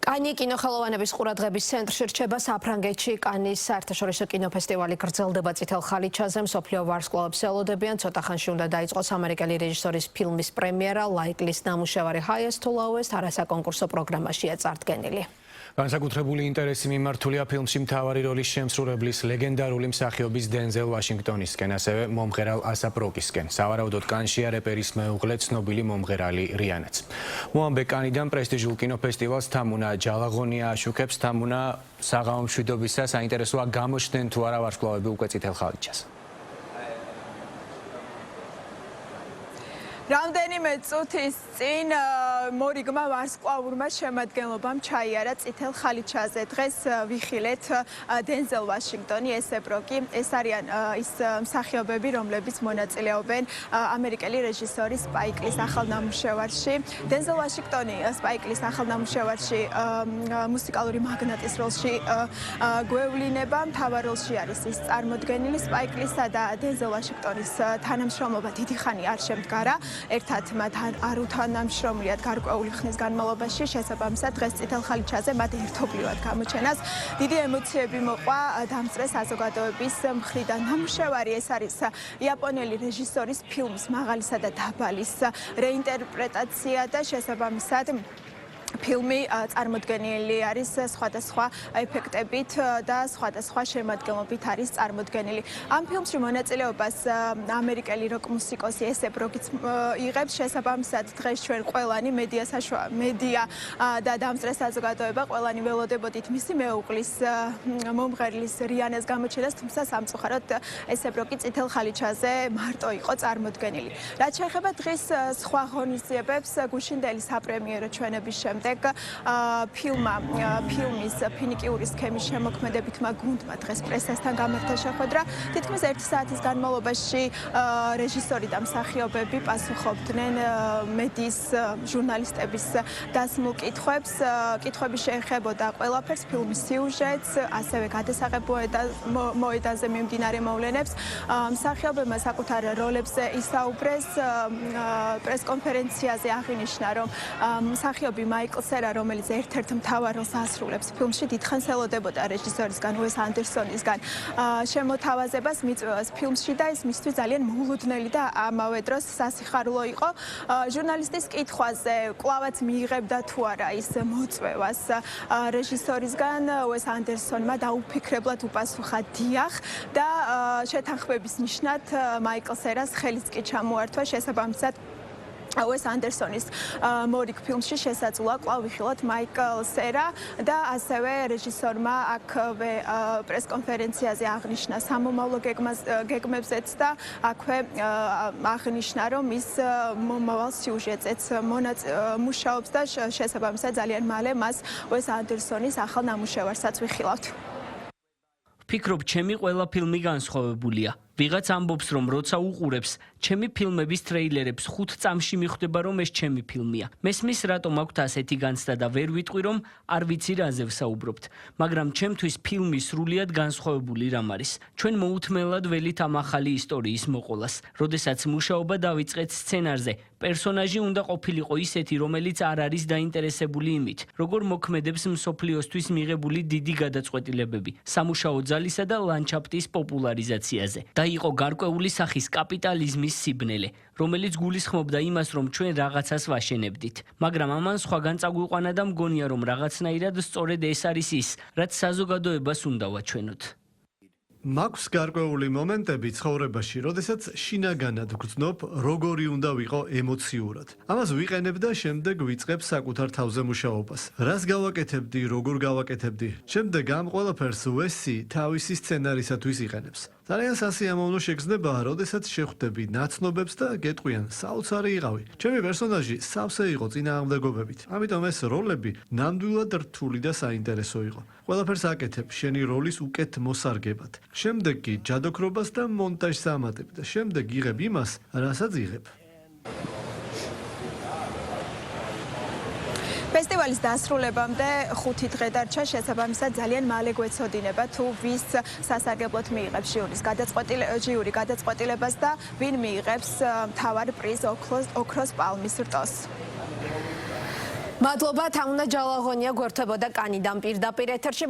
კანი კინოხელოვანების ყურადღების ცენტრში რჩება საფრანგეთში კანის საერთაშორისო კინოფესტივალი გრძელდება წითელ ხალიჩაზე მსოფლიო ვარსკვლავებს ელოდებიან ცოტა ხანში უნდა დაიწყოს ამერიკელი რეჟისორის ფილმის პრემიერა ლაიკლის ნამუშევარი Highest to Lowest არასაკონკურსო პროგრამაშია წარდგენილი. განსაკუთრებული ინტერესი მიმართულია ფილმში მთავარი როლის შემსრულებლის ლეგენდარული მსახიობის დენზელ ვაშინგტონისკენ, ასევე მომღერალ ასაპ როკისკენ. სავარაუდოდ კანშია რეპერის მეუღლე ცნობილი მომღერალი რიანაც. მოამბე კანიდან პრესტიჟულ კინოფესტივალს თამუნა ჯალაღონია აშუქებს. თამუნა, საღამო მშვიდობისა, საინტერესოა გამოჩნდნენ თუ არა ვარსკვლავები უკვე წითელ ხალიჩაზე. რამდენიმე წუთის წინ მორიგმა ვარსკვლავურმა შემადგენლობამ ჩაიარა წითელ ხალიჩაზე. დღეს ვიხილეთ დენზელ ვაშინგტონი, ესეპ როკი. ეს არიან ის მსახიობები, რომლებიც მონაწილეობენ ამერიკელი რეჟისორის სპაიკ ლის ახალ ნამუშევარში. დენზელ ვაშინგტონი სპაიკ ლის ახალ ნამუშევარში მუსიკალური მაგნატის როლში გვევლინება. მთავარ როლში არის ის წარმოდგენილი სპაიკ ლისა და დენზელ ვაშინგტონის თანამშრომლობა დიდი ხანი არ შემდგარა. ერთად მათ არ უთანამშრომლიათ გარკვეული ხნის განმავლობაში, შესაბამისად დღეს წითელ ხალიჩაზე მათ ერთობლივად გამოჩენას დიდი ემოციები მოყვა დამწრე საზოგადოების მხრიდან. ნამუშევარი ეს არის იაპონელი რეჟისორის ფილმის მაღალისა და დაბალის რეინტერპრეტაცია და შესაბამისად ფილმი წარმოდგენილი არის სხვადასხვა ეფექტებით და სხვადასხვა შემადგენლობით არის წარმოდგენილი. ამ ფილმში მონაწილეობას ამერიკელი როკ მუსიკოსი ესეპ როკიც იღებს. შესაბამისად დღეს ჩვენ ყველანი მედია და დამწრე საზოგადოება ყველანი ველოდებოდით მისი მეუღლის მომღერლის რიანას გამოჩენას, თუმცა სამწუხაროდ ესეპ როკი წითელ ხალიჩაზე მარტო იყო წარმოდგენილი. რაც შეეხება დღის სხვა ღონისძიებებს, გუშინდელი საპრემიერო ჩვენების შემდეგ ფილმის ფინიკიური სქემის შემოქმედებითმა გუნდმა დღეს პრესასთან გამართა შეხვედრა. თითქმის 1 საათის განმავლობაში რეჟისორი და მსახიობები პასუხობდნენ მედიის ჟურნალისტების დასმულ კითხვებს. კითხვები შეეხებოდა ყველაფერს, ფილმის სიუჟეტს, ასევე გადასაღებ მოედანზე მიმდინარე მოვლენებს. მსახიობებმა საკუთარ როლებზე ისაუბრეს. პრესკონფერენციაზე აღინიშნა, რომ მსახიობი მაიკლ სერა, რომელიც ერთ-ერთ მთავარ როლს ასრულებს ფილმში, დიდხანს ელოდებოდა რეჟისორისგან უეს ანდერსონისგან შემოთავაზებას, მიწვევას ფილმში და ეს მისთვის ძალიან მოულოდნელი და ამავე დროს სასიხარულო იყო. ჟურნალისტის კითხვაზე კვლავაც მიიღებდა თუ არა ის მოწვევას რეჟისორისგან, უეს ანდერსონმა დაუფიქრებლად უპასუხა დიახ და შეთანხმების ნიშნად მაიკლ სერას ხელიც კი ჩამოართვა. შესაბამისად უეს ანდერსონის მორიგ ფილმში შესაძლოა კვლავ ვიხილოთ მაიკლ სერა და ასევე რეჟისორმა აქვე პრესკონფერენციაზე აღნიშნა სამომავლო გეგმებზეც და აქვე აღნიშნა, რომ ის მომავალ სიუჟეტზეც მუშაობს და შესაბამისად ძალიან მალე მას უეს ანდერსონის ახალ ნამუშევარსაც ვიხილავთ. ვფიქრობ, ჩემი ყველა ფილმი განსხვავებულია. ვიღაც ამბობს, რომ როცა უყურებს ჩემი ფილმების ტრეილერებს 5 წამში მიხვდება, რომ ეს ჩემი ფილმია. მესმის, რატომ აქვთ ასეთი განცდა და ვერ ვიტყვი, რომ არ ვიცი რაზე ვსაუბრობთ. მაგრამ ჩემთვის ფილმი სრულიად განსხვავებული რამ არის. ჩვენ მოუთმენლად ველით ამ ახალი ისტორიის მოყოლას. როდესაც მუშაობა დავიწყეთ სცენარზე, პერსონაჟი უნდა ყოფილიყო ისეთი, რომელიც არ არის დაინტერესებული იმით, როგორ მოქმედებს მსოფლიოსთვის მიღებული დიდი გადაწყვეტილებები, სამუშაო ძალისა და ლანდშაფტის პოპულარიზაციაზე. იყო გარკვეული სახის კაპიტალიზმის სიბნელე, რომელიც გულისხმობდა იმას, რომ ჩვენ რაღაცას ვაშენებდით. მაგრამ ამან სხვაგან წაგვიყვანა და მგონია, რომ რაღაცნაირად სწორედ ეს არის ის, რაც საზოგადოებას უნდა ვაჩვენოთ. მაქვს გარკვეული მომენტები ცხოვრებაში, როდესაც შინაგანად ვგრძნობ, როგორი უნდა ვიყო ემოციურად. ამას ვიყენებ და შემდეგ ვიწყებ საკუთარ თავზე მუშაობას. რას გავაკეთებდი, როგორ გავაკეთებდი. შემდეგ ამ ყველაფერს უესი თავისი სცენარისათვის იყენებს. ძალიან სასიამოვნო შეგრძნებაა, როდესაც შეხვდები ნაცნობებს და გეტყვიან, საოცარი იყავი. ჩემი პერსონაჟი სავსე იყო წინააღმდეგობებით. ამიტომ ეს როლები ნამდვილად რთული და საინტერესო იყო. ყველაფერს აკეთებ შენი როლის უკეთ მოსარგებად. შემდეგ კი ჯადოქრობას და მონტაჟს ამატებ და შემდეგ იღებ იმას, რასაც იღებ. ფესტივალის დასრულებამდე 5 დღე დარჩა, შესაბამისად ძალიან მალე გვეცოდინება თუ ვის სასარგებლოდ მიიღებს ჟიური გადაწყვეტილებას და ვინ მიიღებს მთავარ პრიზ ოქროს პალმის რტოს. მადლობა, თამუნა ჯალაღონია გვერდებოდა კანიდან პირდაპირ ეთერში.